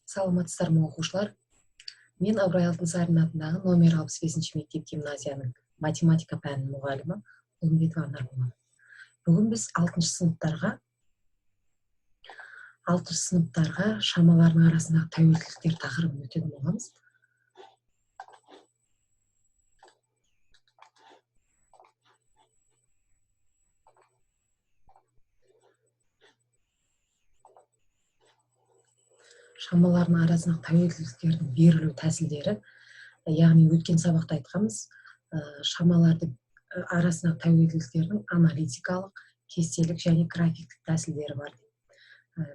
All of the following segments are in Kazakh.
Саламатсыздар ма оқушылар? Мен Ыбырай Алтынсарин атындағы номер 65 мектеп гимназияның математика пәнінің мұғалімі Ұлымбетова Анарболова. Бүгін біз 6 сыныптарға шамалардың арасындағы тәуелділіктер тақырыбын өтетін боламыз. Шамалардың арасындағы тәуелділіктердің берілу тәсілдері, яғни өткен сабақта айтқанбыз, шамалардың арасындағы тәуелділіктердің аналитикалық, кестелік және графиктік тәсілдері бар.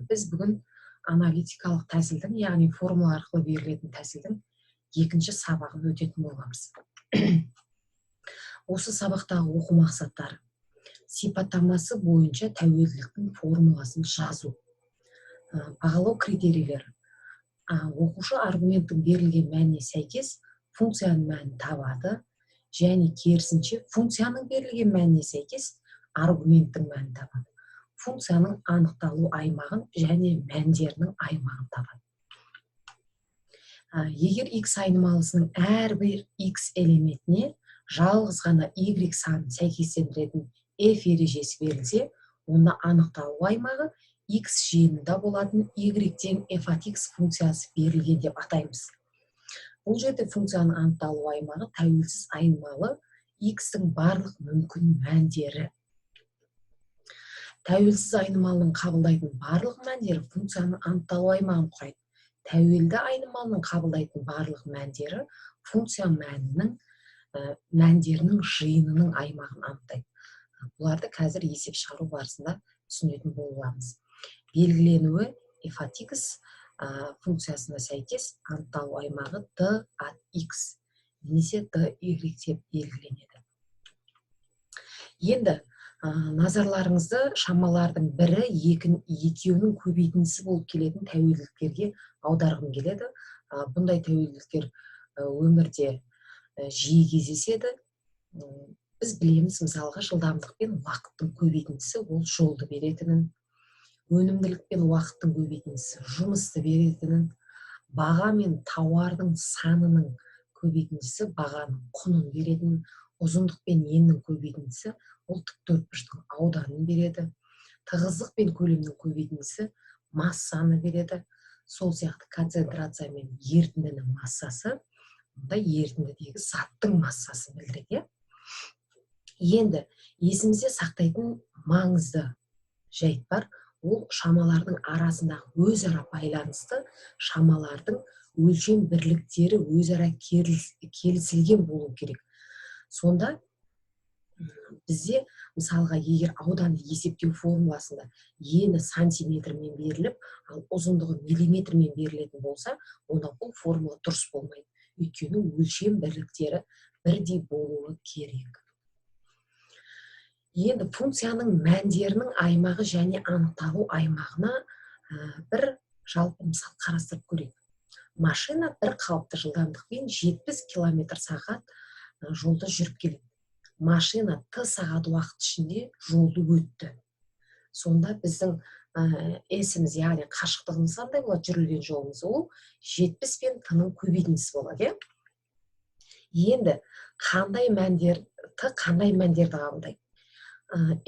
Біз бүгін аналитикалық тәсілдің, яғни формула арқылы берілетін тәсілдің екінші сабағын өтетін боламыз. Осы сабақтағы оқу мақсаттары: сипаттамасы бойынша тәуелділіктің формуласын жазу, бағалау критерийлері. Оқушы аргументтің берілген мәніне сәйкес функцияның мәнін табады, және керісінше функцияның берілген мәніне сәйкес аргументтің мәнін табады. Функцияның анықталу аймағын және мәндерінің аймағын табады. Егер x айнымалысының әрбір x элементіне жалғыз ғана y санын сәйкестендіретін f ережесі берілсе, онда анықталу аймағы x женінде болатын y тең f от x функциясы берілген деп атаймыз. Бұл жерде функцияның анықталу аймағы тәуелсіз айнымалы x-тің барлық мүмкін мәндері. Тәуелсіз айнымалының қабылдайтын барлық мәндері функцияның анықталу аймағын құрайды. Тәуелді айнымалының қабылдайтын барлық мәндері функция мәндерінің жиынының аймағын анықтайды. Бұларды қазір есеп шығару барысында түсінетін боламыз. Белгіленуі f от x функциясына сәйкес анықталу аймағы t от x немесе t y деп белгіленеді. Енді назарларыңызды шамалардың бірі, екеуінің көбейтіндісі болып келетін тәуелділіктерге аударғым келеді. Бұндай тәуелділіктер өмірде жиі кездеседі. Біз білеміз, мысалға жылдамдық пен уақыттың көбейтіндісі ол жолды беретінін, өнімділік пен уақыттың көбейтіндісі жұмысты беретінін, баға мен тауардың санының көбейтіндісі бағаның құнын беретінін, ұзындық пен еннің көбейтіндісі ол тіктөртбұрыштың ауданын береді. Тығыздық пен көлемнің көбейтіндісі массаны береді. Сол сияқты концентрация мен ерітіндінің массасы, мұнда ерітіндідегі заттың массасын білдіреді. Енді есімізде сақтайтын маңызды жайт бар. Ол шамалардың арасындағы өзара байланысты шамалардың өлшем бірліктері өзара келісілген болу керек. Сонда бізде, мысалға, егер ауданды есептеу формуласында ені сантиметрмен беріліп, ал ұзындығы миллиметрмен берілетін болса, онда бұл формула дұрыс болмайды. Өйткені өлшем бірліктері бірдей болуы керек. Енді функцияның мәндерінің аймағы және анықталу аймағына бір жалпы мысал қарастырып көрейік. Машина бір қалыпты жылдамдықпен 70 км/сағат жолда жүріп келеді. Машина t сағат уақыт ішінде жолды өтті. Сонда біздің S-іміз, яғни қашықтығымыз қандай болады, жүрілген жолымыз, ол 70 пен t-ның көбейтіндісі болады. Енді қандай мәндерді қабылдайды?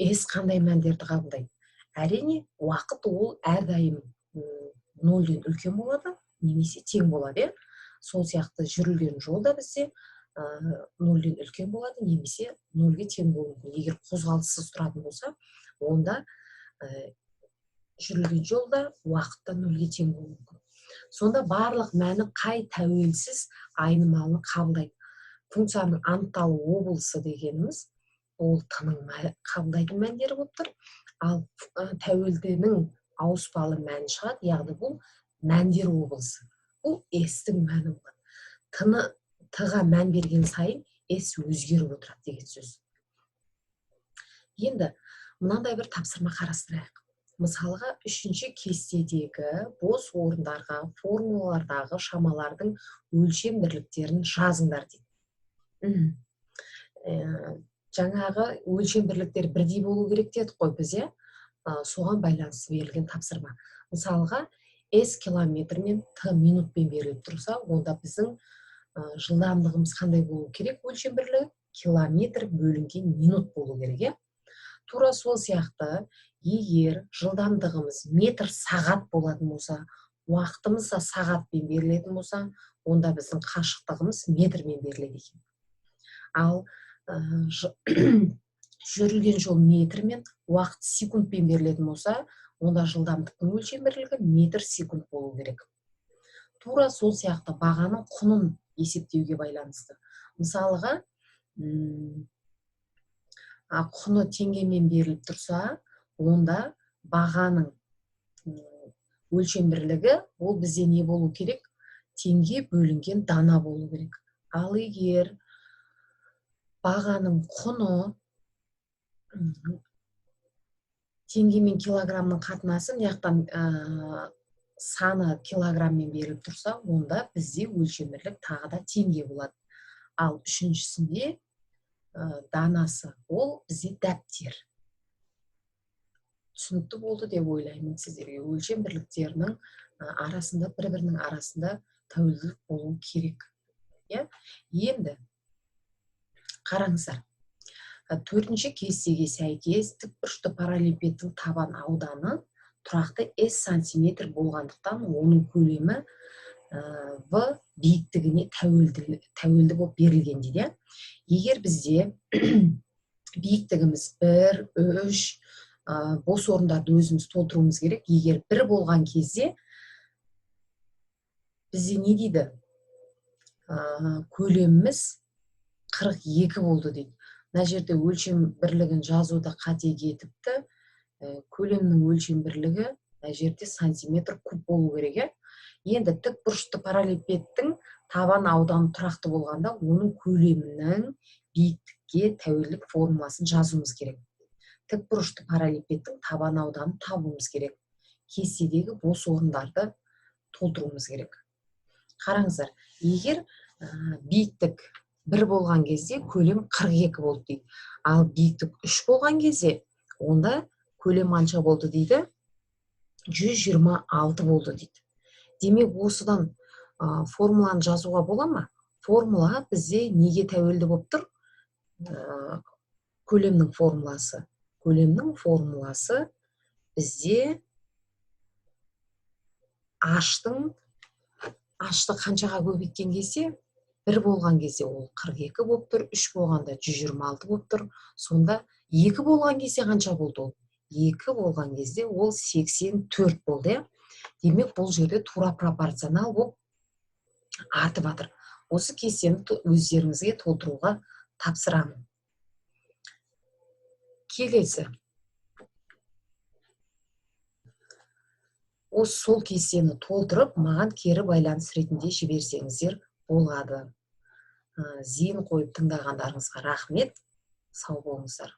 S қандай мәндерді қабылдайды? Әрине, уақыт ол әрдайым 0-ден үлкен болады, немесе тең болады. Сол сияқты жүрілген жолда бізде 0-ден үлкен болады, немесе 0-ге тең болуы мүмкін. Егер қозғалыссыз тұратын болса, онда жүрілген жолда уақытта 0-ге тең болуы мүмкін. Сонда барлық мәні қай тәуелсіз айнымалыны қабылдайды? Функцияның анықталу облысы дегеніміз ол t-ның қабылдайтын мәндері болып тұр, ал тәуелдінің ауыспалы мәні шығады, яғни бұл мәндер облысы. Бұл S-тің мәні болады. T-ға мән берген сайын S өзгеріп отырады деген сөз. Енді мынандай бір тапсырма қарастырайық. Мысалға, 3-ші кестедегі бос орындарға формулалардағы шамалардың өлшем бірліктерін жазыңдар дейді. Жаңағы өлшем бірліктері бірдей болу керек дедік қой біз, соған байланысты берілген тапсырма. Мысалға, с километрмен т минутпен беріліп тұрса, онда біздің жылдамдығымыз қандай болу керек? Өлшем бірлігі километр бөлінген минут болу керек. Тура сол сияқты, егер жылдамдығымыз метр сағат болатын болса, уақытымыз да сағатпен берілетін болса, онда біздің қашықтығымыз метрмен беріледі екен. Ал жүрілген жол метрмен, уақыт секундпен берілетін болса, онда жылдамдықтың өлшем бірлігі метр секунд болу керек. Тура сол сияқты бағаның құнын есептеуге байланысты. Мысалға, құны теңгемен беріліп тұрса, онда бағаның өлшем бірлігі ол бізде не болу керек? Теңге бөлінген дана болу керек. Ал егер бағаның құны теңге мен килограммның қатынасы, мынаяқтан саны килограмммен беріліп тұрса, онда бізде өлшем бірлік тағы да теңге болады. Ал үшіншісінде данасы, ол бізде дәптер. Түсінікті болды деп ойлаймын сіздерге. Өлшем бірліктерінің арасында, бір-бірінің арасында тәуелділік болу керек. Енді қараңыздар. Төртінші кестеге сәйкес тікбұрышты параллелепипедтің табан ауданы тұрақты с сантиметр болғандықтан оның көлемі в биіктігіне тәуелді болып берілген дейді. Егер бізде биіктігіміз 1, 3, бос орындарды өзіміз толтыруымыз керек. Егер 1 болған кезде бізде не дейді? Көлеміміз 42 болды дейді. Мына жерде өлшем бірлігін жазуда қате кетіпті. Көлемнің өлшем бірлігі мына жерде сантиметр куб болу керек. Енді тікбұрышты параллелепипедтің табан ауданы тұрақты болғанда, оның көлемінің биіктікке тәуелділік формуласын жазуымыз керек. Тікбұрышты параллелепипедтің табан ауданын табуымыз керек. Кестедегі бос орындарды толтыруымыз керек. Қараңыздар, егер биіктік 1 болған кезде көлем 42 болды дейді. Ал биіктік 3 болған кезде, онда көлем қанша болды дейді? 126 болды дейді. Демек, осыдан формуланы жазуға бола ма? Формула бізде неге тәуелді болып тұр? Көлемнің формуласы. Көлемнің формуласы бізде ашты қаншаға көбейткен кезде? 1 болған кезде ол 42 болып тұр, 3 болғанда 126 болып тұр. Сонда 2 болған кезде қанша болды ол? 2 болған кезде ол 84 болды. Демек, бұл жерде тура пропорционал болып артып жатыр. Осы кестені өздеріңізге толтыруға тапсырамын. Келесі. Осы сол кестені толтырып, маған кері байланыс ретінде жіберсеңіздер болады. Зейін қойып тыңдағандарыңызға рахмет. Сау болыңыздар.